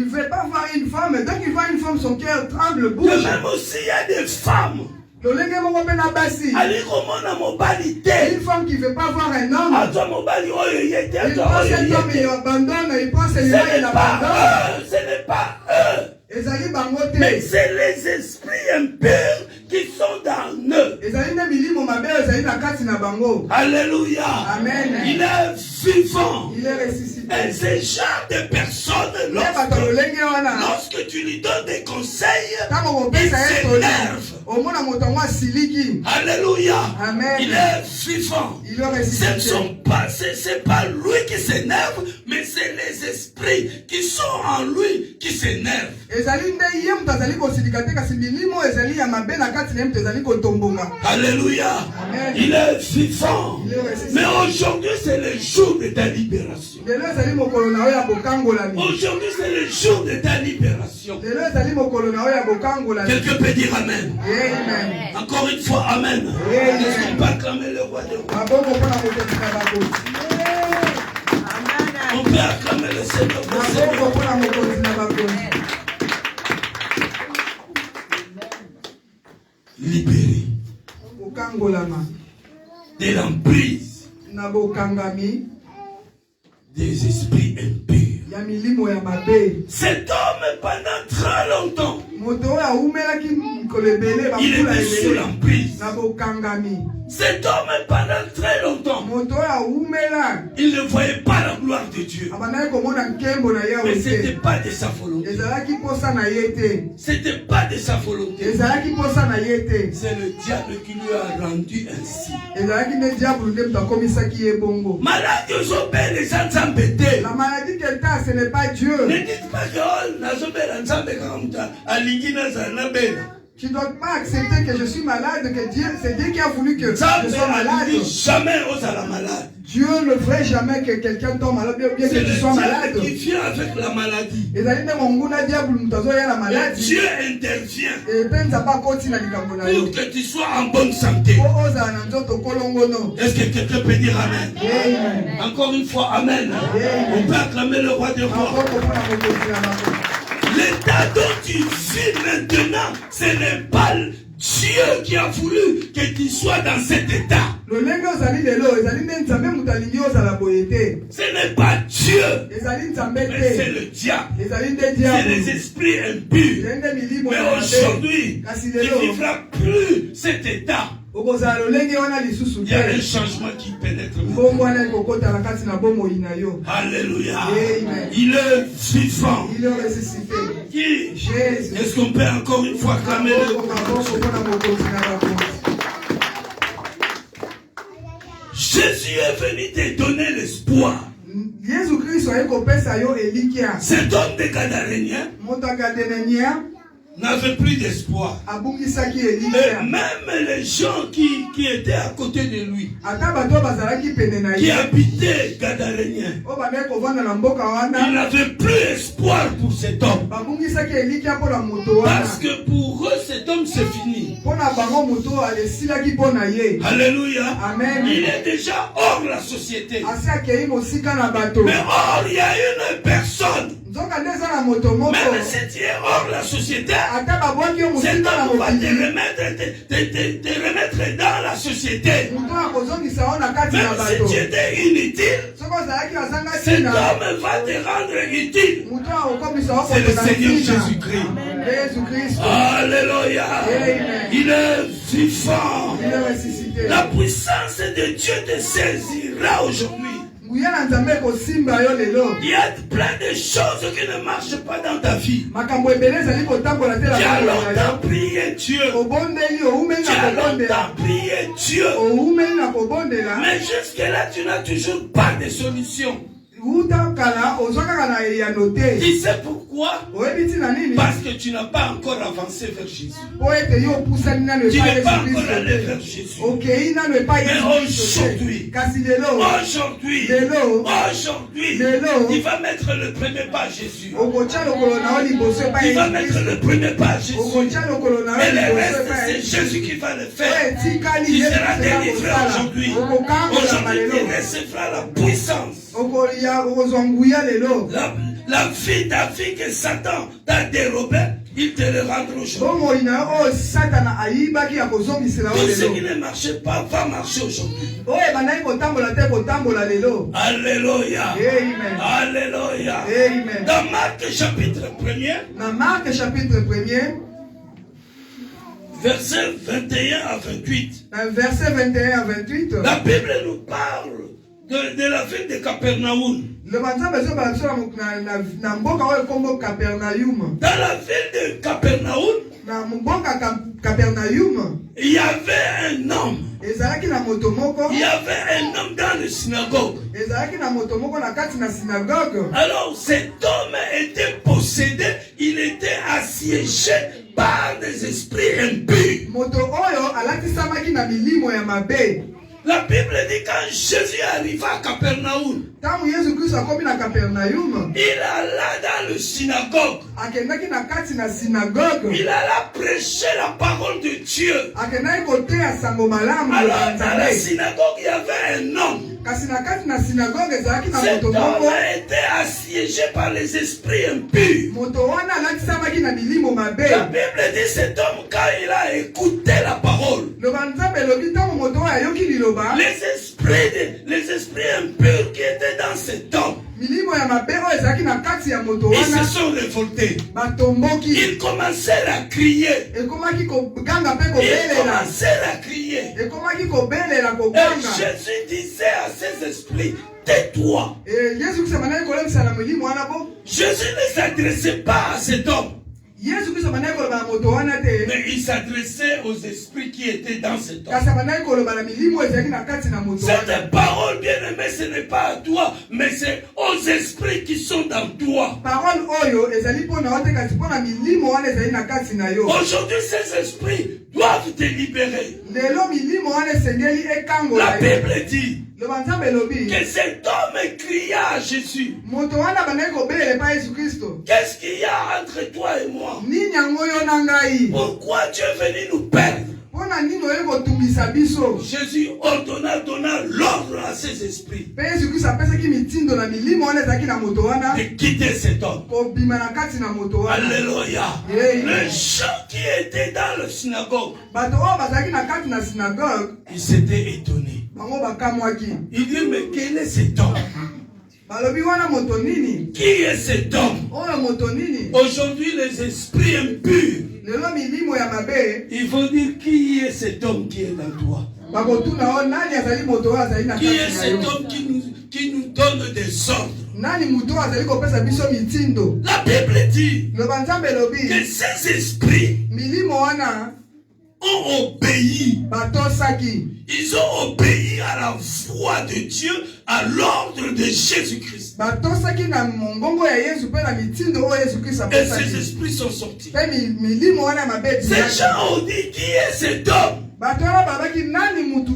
veut pas voir une femme, donc il voit une femme, son cœur tremble, bouge. Même aussi, il y a des femmes. Une femme qui ne veut pas voir un homme. Il pense cet homme, il abandonne, il pense celui-là, il abandonne. Ce n'est pas eux. Mais c'est les esprits impurs qui sont dans eux. Alléluia. Amen. Il est vivant. Il est ressuscité. Et ce genre de personne, lorsque tu lui donnes des conseils, il s'énerve. Alléluia. Amen. Il est vivant. C'est pas lui qui s'énerve, mais c'est les esprits qui sont en lui qui s'énervent. Alléluia. Amen. Il est vivant. Mais aujourd'hui, c'est le jour de ta libération. Aujourd'hui, c'est le jour de ta libération. Quelqu'un peut dire Amen. Amen. Encore une fois, Amen. Est-ce qu'on peut acclamer le roi des rois? On peut acclamer le Seigneur. Libéré de l'emprise des esprits impurs. Cet homme, pendant très longtemps, il était sous l'emprise. Cet homme, pendant très longtemps, il ne voyait pas la gloire de Dieu. Mais ce n'était pas de sa volonté. C'était pas de sa volonté. C'est le diable qui lui a rendu ainsi. Malade, la maladie qu'elle t'a, ce n'est pas Dieu. Ne dites pas que tu ne dois pas accepter que je suis malade, que Dieu, c'est Dieu qui a voulu que je sois malade. Jamais on sera malade. Dieu ne ferait jamais que quelqu'un tombe malade, bien que tu sois malade. Qui vient avec la maladie. Et Dieu intervient pour que tu sois en bonne santé. Est-ce que quelqu'un peut dire Amen? Encore une fois, Amen. On peut acclamer le roi des rois. L'état dont tu vis maintenant, ce n'est pas Dieu qui a voulu que tu sois dans cet état. Ce n'est pas Dieu, mais c'est le diable. C'est les esprits impurs. Mais aujourd'hui, tu ne vivras plus cet état. Il y a un changement qui pénètre. Alléluia. Il est vivant. Qui? Est-ce qu'on peut encore une fois clamer le Jésus est venu te donner l'espoir. Cet homme de Gadarénien n'avait plus d'espoir. Et même les gens qui étaient à côté de lui, qui habitaient Gadarénien, ils n'avaient plus espoir pour cet homme. Parce que pour eux, cet homme c'est fini. Alléluia. Amen. Il est déjà hors la société. Mais or, il y a une personne. Même si tu es hors la société, cet homme va te remettre dans la société. Même si tu étais inutile, cet homme va te rendre utile. C'est le Seigneur Jésus-Christ. Alléluia. Il est vivant. La puissance de Dieu te saisira aujourd'hui. Il y a plein de choses qui ne marchent pas dans ta vie. Tu as longtemps prié Dieu. Tu as longtemps prié Dieu. Mais jusque-là, tu n'as toujours pas de solution. Tu sais pourquoi? Parce que tu n'as pas encore avancé vers Jésus. Tu n'es pas encore allé vers Jésus. Mais aujourd'hui, il va mettre le premier pas à Jésus. Il va mettre le premier pas à Jésus. Et le reste, c'est Jésus qui va le faire. Tu seras délivré aujourd'hui. Aujourd'hui, tu recevras la puissance. La vie, ta vie que Satan t'a dérobé, il te le rendra aujourd'hui. Tout ce qui ne marchait pas va marcher aujourd'hui. Alléluia. Alléluia. Dans Marc chapitre 1er, verset 21 à 28. La Bible nous parle de la ville de Capernaum. Dans la ville de Capernaum, il y avait un homme. Il y avait un homme dans la synagogue. Alors cet homme était possédé, il était assiégé par des esprits impurs. La Bible dit quand Jésus arriva à Capernaum, il alla dans le synagogue. Il alla prêcher la parole de Dieu. Alors dans la synagogue, il y avait un homme. Cet homme a été assiégé par les esprits impurs. La Bible dit cet homme, quand il a écouté la parole, les esprits impurs qui étaient dans cet homme, ils se sont révoltés. Ils commencèrent à crier. Et Jésus disait à ces esprits, tais-toi. Jésus ne s'adressait pas à cet homme. Mais il s'adressait aux esprits qui étaient dans cet homme. Cette parole, bien-aimée, ce n'est pas à toi, mais c'est aux esprits qui sont dans toi. Aujourd'hui, ces esprits doivent te libérer. La Bible dit, que cet homme cria à Jésus. Qu'est-ce qu'il y a entre toi et moi? Pourquoi tu es venu nous perdre? Jésus donna l'ordre à ses esprits de quitter cet homme. Alléluia. Les gens qui étaient dans la synagogue, ils s'étaient étonnés. Ils disent, mais quel est cet homme? Qui est cet homme? Aujourd'hui, les esprits impurs, il faut dire qui est cet homme qui est dans toi? Qui est cet homme qui nous donne des ordres? La Bible dit que ces esprits ont obéi. Ils ont obéi à la voix de Dieu, à l'ordre de Jésus-Christ. Et ces esprits sont sortis. Ces gens ont dit, qui est cet homme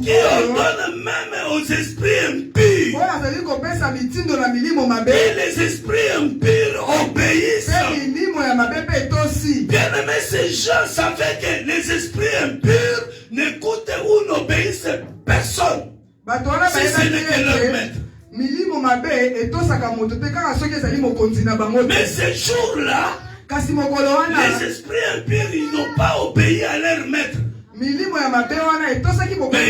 qui ordonne même aux esprits impurs? Et les esprits impurs obéissent. Bien aimé, ces gens savaient que les esprits impurs n'écoutent ou n'obéissent personne. Si ce n'est que leur maître. Mais ces jours-là, les esprits impurs, ils n'ont pas obéi à leur maître. Mais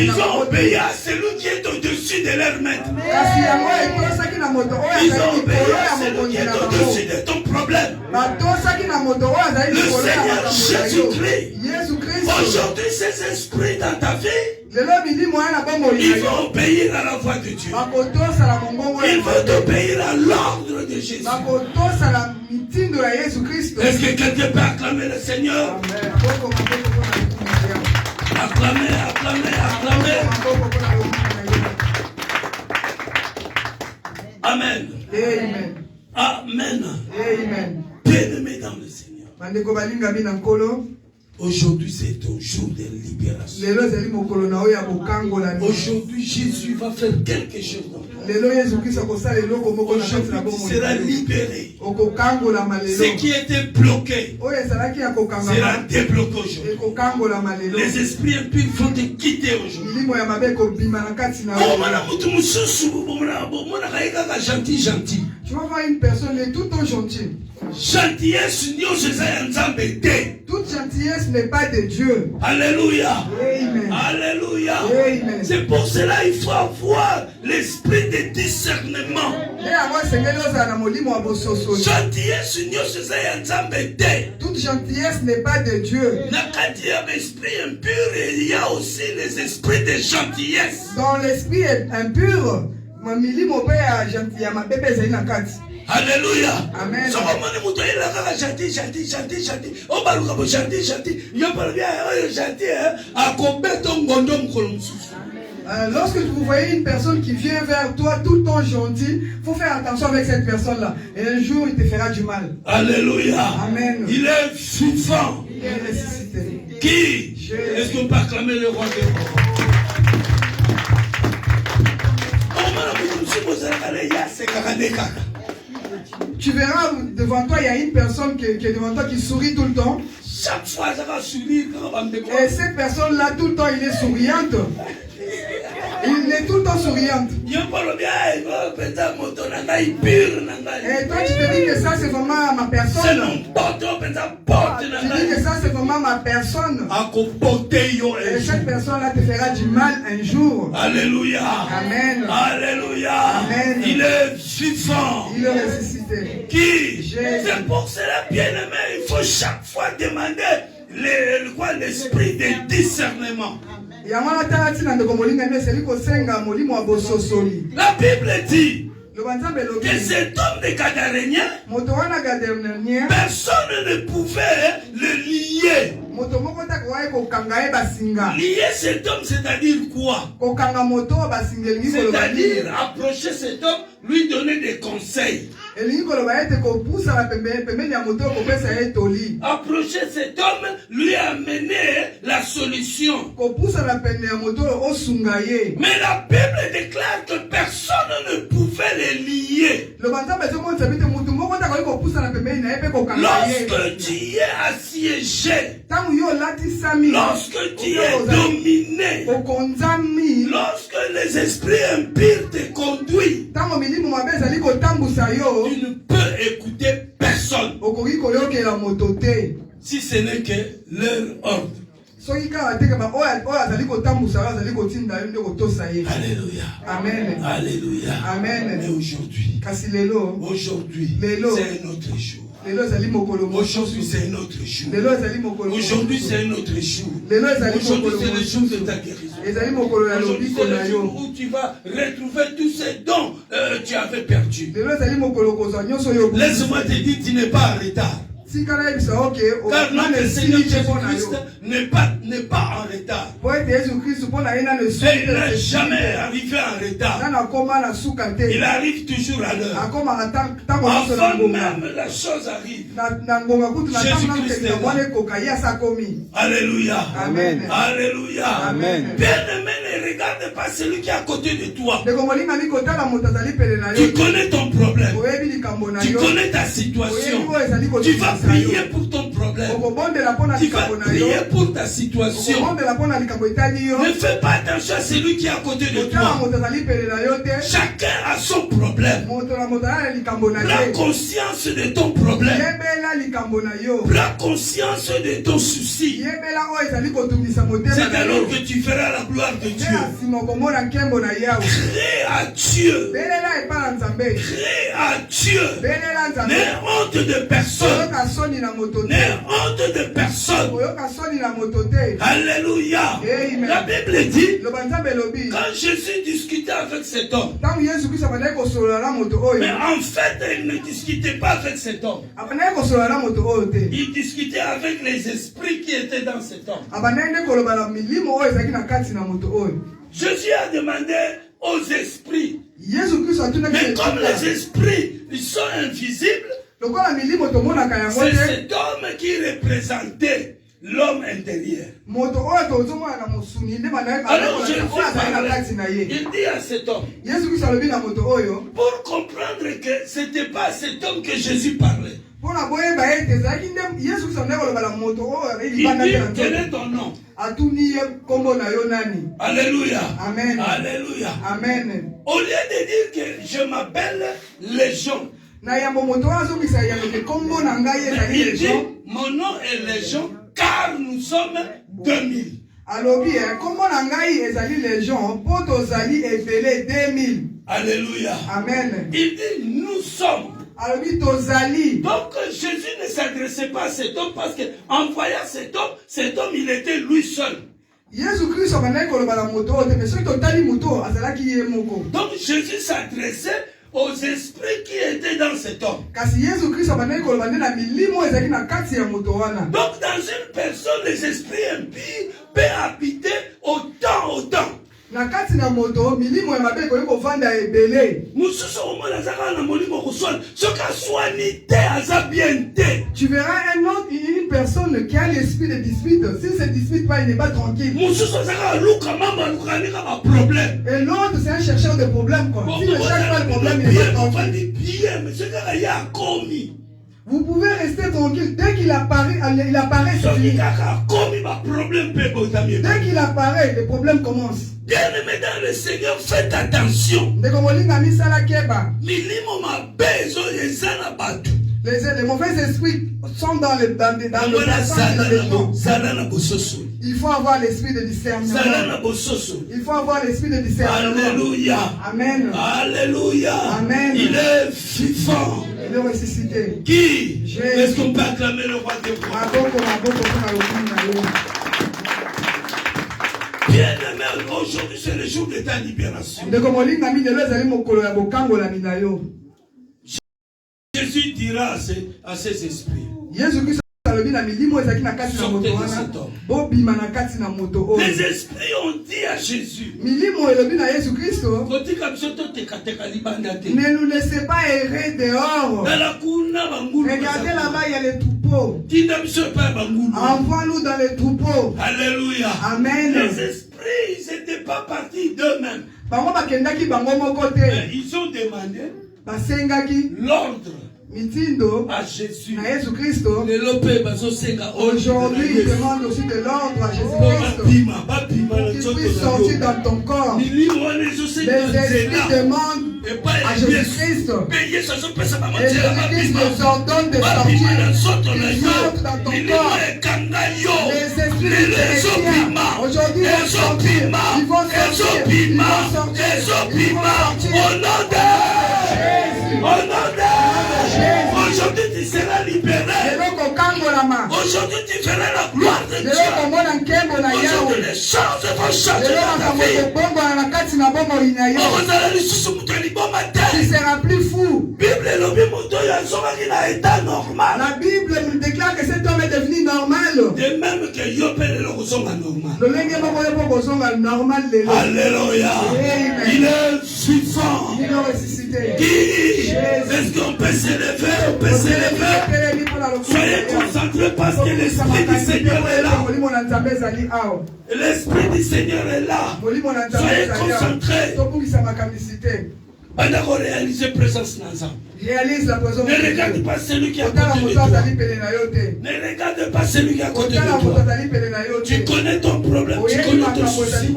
ils ont obéi à celui qui est au-dessus de leur maître. Ils ont obéi à celui qui est au-dessus de ton problème. Le Seigneur Jésus-Christ. Aujourd'hui, ces esprits dans ta vie, ils vont obéir à la voix de Dieu. Ils vont obéir à l'ordre de Jésus. Est-ce que quelqu'un peut acclamer le Seigneur? Acclamez, acclamez, acclamez. Amen. Amen. Amen. Amen. Bien-aimé dans le Seigneur. Aujourd'hui, c'est ton jour de libération. Aujourd'hui, Jésus va faire quelque chose dans toi. Aujourd'hui, tu seras libéré. Ce qui était bloqué sera débloqué aujourd'hui. Les esprits impurs vont te quitter aujourd'hui. Gentil. Tu vas voir une personne, elle est tout le temps gentille. Toute gentillesse n'est pas de Dieu. Alléluia. Amen. Alléluia. Amen. C'est pour cela qu'il faut avoir l'esprit de discernement. Toute gentillesse n'est pas de Dieu. Il y a aussi les esprits de gentillesse. Dans l'esprit impur, Alléluia. Amen. Lorsque vous voyez une personne qui vient vers toi tout le temps gentil, il faut faire attention avec cette personne-là. Et un jour, il te fera du mal. Alléluia. Amen. Il est vivant. Il est ressuscité. Qui? Est-ce qu'on peut acclamer le roi des rois? Tu verras devant toi, il y a une personne qui est devant toi qui sourit tout le temps. Chaque fois, ça va sourire. Et cette personne-là, tout le temps, il est souriante. Il est tout le temps souriante. Et toi, tu te dis que ça, c'est vraiment ma personne. Tu dis que ça, c'est vraiment ma personne. Et cette personne-là te fera du mal un jour. Alléluia. Amen. Alléluia. Amen. Il est vivant. Il est ressuscité. Qui? C'est pour cela, bien aimé, il faut chaque fois demander l'esprit de discernement. La Bible dit que cet homme de Gadarénien, personne ne pouvait le lier. Lier cet homme, c'est-à-dire quoi? C'est-à-dire approcher cet homme, lui donner des conseils. Approcher cet homme lui a amené la solution. Mais la Bible déclare que personne ne pouvait les lier. Lorsque tu es assiégé, lorsque tu es dominé, lorsque les esprits impurs te conduisent, tu ne peux écouter personne si ce n'est que leur ordre. Alléluia. Amen. Alléluia. Amen. Mais aujourd'hui, c'est un autre jour. Aujourd'hui, c'est un autre jour. Aujourd'hui, c'est un autre jour. Aujourd'hui, c'est le jour de ta guérison. Aujourd'hui, c'est le jour où tu vas retrouver tous ces dons que tu avais perdus. Laisse-moi te dire, tu n'es pas en retard. Car notre Seigneur Jésus-Christ n'est pas en retard. Il n'a jamais arrivé en retard. Il arrive toujours à l'heure. Avant même la chose arrive, Jésus-Christ est là. Alléluia. Amen. Alléluia. Amen. Bien-aimé, ne regarde pas celui qui est à côté de toi. Tu connais ton problème. Tu connais ta situation. Tu vas prier pour ton problème. Tu vas prier pour ta situation. Ne fais pas attention à celui qui est à côté de toi. Chacun a son problème. Prends conscience de ton problème. Prends conscience de ton souci. C'est alors que tu feras la gloire de Dieu. Crie à Dieu. Crie à Dieu. N'aie honte de personne. N'aie honte de personne. Alléluia. La Bible dit, quand Jésus discutait avec cet homme, mais en fait, il ne discutait pas avec cet homme. Il discutait avec les esprits qui étaient dans cet homme. Jésus a demandé aux esprits, mais comme les esprits ils sont invisibles, c'est cet homme qui représentait l'homme intérieur. Alors Jésus parlait, il dit à cet homme, pour comprendre que ce n'était pas cet homme que Jésus parlait. Il dit, quel est ton nom? Alléluia. Amen. Alléluia. Amen. Au lieu de dire que je m'appelle Légion, il dit, mon nom est Légion car nous sommes 2000. Alléluia. Amen. Il dit, nous sommes. Donc Jésus ne s'adressait pas à cet homme parce qu'en voyant cet homme, il était lui seul. Donc Jésus s'adressait aux esprits qui étaient dans cet homme. Donc dans une personne, les esprits impies peuvent habiter autant. Tu verras une personne qui a l'esprit de dispute. Si ne se dispute pas, il n'est pas tranquille. Et l'autre, c'est un chercheur de problèmes. Si ne cherche pas le problème, il n'est pas tranquille. Vous pouvez rester tranquille. Dès qu'il apparaît, il apparaît. Dès qu'il apparaît, le problème commence. Bien-aimé dans le Seigneur, faites attention. Les mauvais esprits sont dans le il faut avoir l'esprit de discernement. Il faut avoir l'esprit de discernement. Alléluia. Amen. Alléluia. Amen. Il est vivant. Il est ressuscité. Qui? Est-ce qu'on peut acclamer le roi des rois? Bien-aimé, aujourd'hui c'est le jour de ta libération. Jésus dira à ses esprits, Les esprits ont dit à Jésus, ne nous laissez pas errer dehors. Regardez là-bas, il y a les troupeaux. Envoie-nous dans les troupeaux. Alléluia. Amen. Les esprits, ils n'étaient pas partis d'eux-mêmes. Ils ont demandé l'ordre à Jésus. Aujourd'hui, il demande aussi de l'ordre à Jésus-Christ pour qu'il puisse sortir dans ton corps. Les esprits demandent à Jésus-Christ. Et Jésus-Christ nous ordonne de sortir. Il entre dans ton corps. Les esprits chrétiens, aujourd'hui, vont sortir. Ils vont sortir. Ils vont sortir. Ils vont sortir. Au nom de Jésus. Au nom de Jésus. Aujourd'hui, tu seras libéré. Aujourd'hui, tu verras la gloire de Dieu. Aujourd'hui, les choses vont changer dans ta vie. Tu seras plus fou. La Bible nous déclare que cet homme est devenu normal. De même que Yopé le normal. Alléluia. Il est vivant. Il est ressuscité. Est-ce qu'on peut s'élever? On peut s'élever. Soyez concentrés parce que l'Esprit du Seigneur est là. L'Esprit du Seigneur est là. Soyez concentrés. Réaliser présence ensemble. Réalise la présence. Ne regarde pas celui qui est à côté de toi. Ne regarde pas celui qui est à côté de toi. Tu connais ton problème, tu connais ton souci.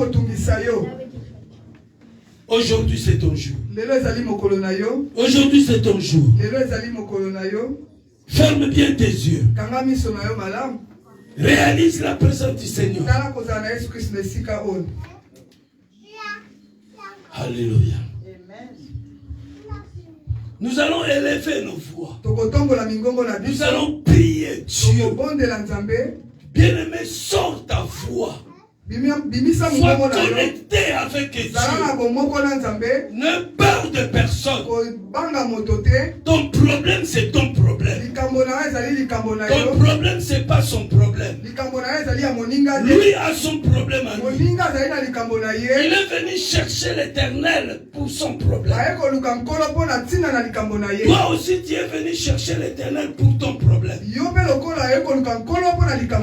Aujourd'hui c'est ton jour. Aujourd'hui c'est ton jour. Ferme bien tes yeux. Réalise la présence du Seigneur. Alléluia. Nous allons élever nos voix. Nous allons prier Dieu. Bien-aimé, sors ta voix. Sois connecté avec Dieu. Ne peur de personne. Ton problème, c'est ton problème. Ton problème, c'est pas son problème. Lui a son problème à lui. Il est venu chercher l'Éternel pour son problème. Toi aussi, tu es venu chercher l'Éternel pour ton problème.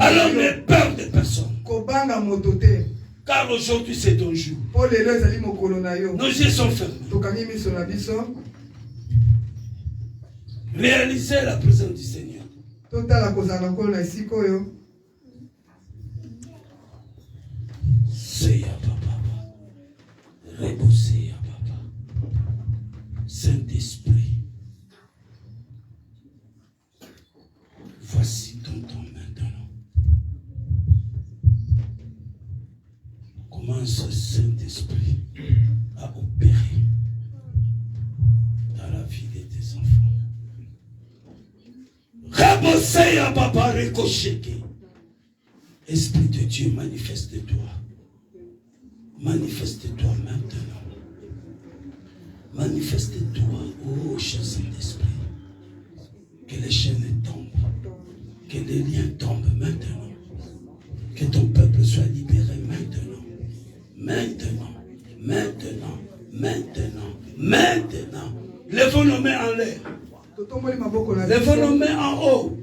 Alors, ne peur de personne. Car aujourd'hui c'est ton jour. Nos yeux sont fermés. Réalisez la présence du Seigneur. Seya papa. Reboseya papa. Saint-Esprit. Voici ton temps maintenant. Commence, Saint-Esprit, à opérer dans la vie de tes enfants. Raboseya papa récocheke. Esprit de Dieu, manifeste-toi. Manifeste-toi maintenant. Manifeste-toi, oh cher Saint-Esprit. Que les chaînes tombent. Que les liens tombent maintenant. Que ton peuple soit libéré maintenant. Maintenant. Maintenant. Maintenant. Maintenant. Lèvons nos mains en l'air. Lèvons nos mains en haut.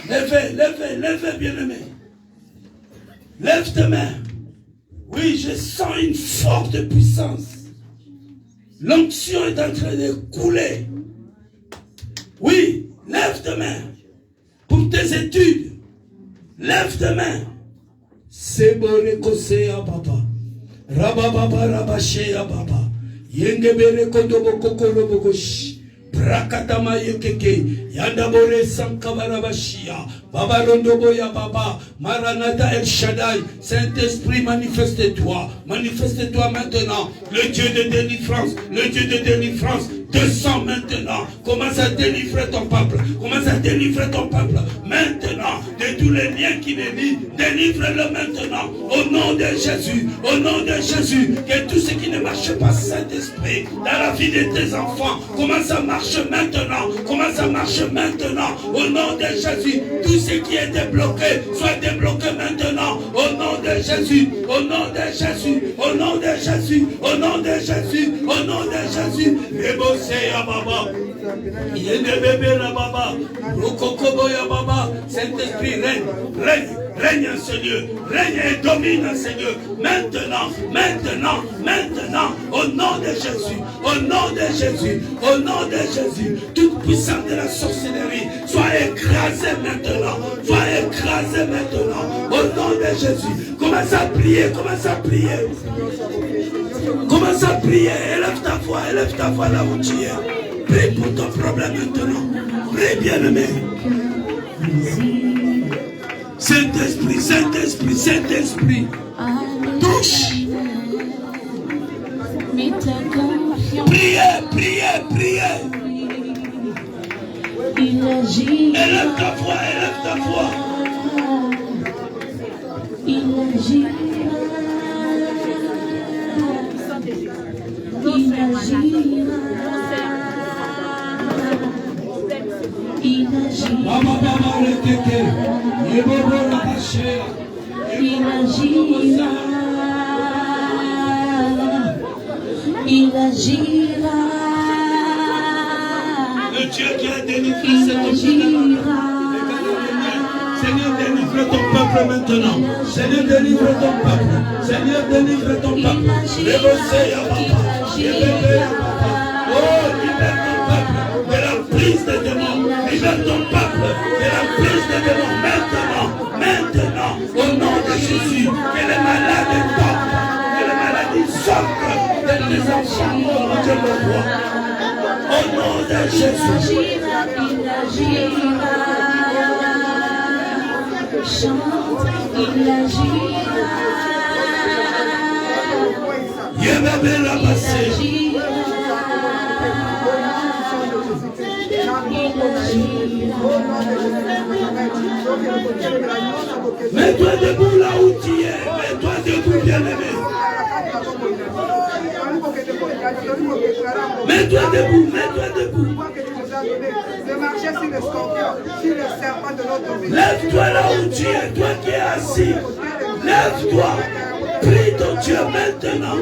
Lèvez, lèvez, lèvez, bien-aimé. Lève tes mains. Oui, je sens une forte puissance. L'onction est en train de couler. Oui, lève tes mains. Pour tes études, lève tes mains. C'est bon, Ekosea papa. Rababa rabashea papa. Yengebere kodobo kokoro bokoshi. Brakatama yekeke. Yandabore sankabarabashia. Baba rondoboya baba. Maranatha El Shaddai. Saint-Esprit, manifeste-toi. Manifeste-toi maintenant. Le Dieu de délivrance. Le Dieu de délivrance. Descends maintenant. Commence à délivrer ton peuple. Commence à délivrer ton peuple. Maintenant. De tous les liens qui les lient, délivre-le maintenant. Au nom de Jésus, au nom de Jésus, que tout ce qui ne marche pas, Saint-Esprit, dans la vie de tes enfants, comment ça marche maintenant, comment ça marche maintenant, au nom de Jésus, tout ce qui est débloqué, soit débloqué maintenant, au nom de Jésus, au nom de Jésus, au nom de Jésus, au nom de Jésus, au nom de Jésus, et bossé à Baba. Il est des bébés là, Baba. Rokokoboya, Baba. Saint-Esprit, règne en ce lieu. Règne et domine en ce lieu. Maintenant, maintenant, maintenant. Au nom de Jésus. Au nom de Jésus. Au nom de Jésus. Toute puissance de la sorcellerie soit écrasée maintenant. Soit écrasée maintenant. Au nom de Jésus. Commence à prier. Commence à prier. Commence à prier. Élève ta voix là où tu es. Prie pour ton problème maintenant. Prie, bien-aimé. Saint-Esprit, Saint-Esprit, Saint-Esprit. Touche. Priez, priez, priez. Élève ta voix, élève ta voix. Il agit. Il agira. Il agira. Il agira. Le Dieu qui a délivré cette Seigneur, délivre ton peuple maintenant. Seigneur, délivre ton peuple. Seigneur, délivre ton peuple. Oh, libère ton peuple de la prise des démons. Libère ton peuple de la prise des démons. Maintenant, maintenant, au nom de Jésus, que les malades tombent, que les maladies sortent de tes enfants. Oh, Dieu le roi. Au nom de Jésus. Chante, il agira. Yébébé la passée. Mets-toi debout là où tu es. Mets-toi debout, bien-aimé. Mets-toi debout, mets-toi debout. De marcher sur le scorpion, sur le serpent de notre vie. Lève-toi là où tu es, toi qui es assis. Lève-toi. Prie ton Dieu maintenant.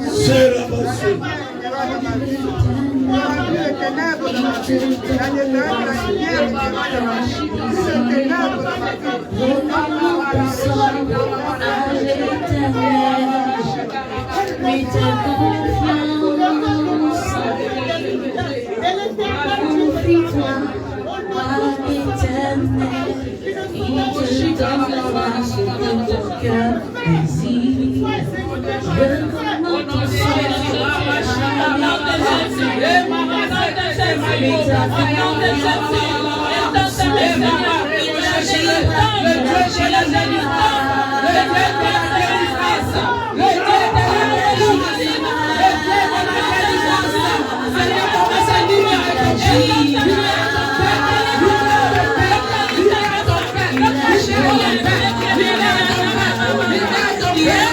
C'est la passée. Yeah.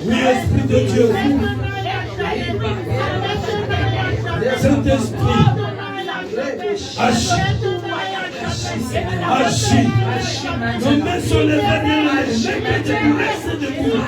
Oui, Esprit de Dieu. Saint-Esprit, agis. Agis. Nos mains sont levées, les mains de nous laissent debout.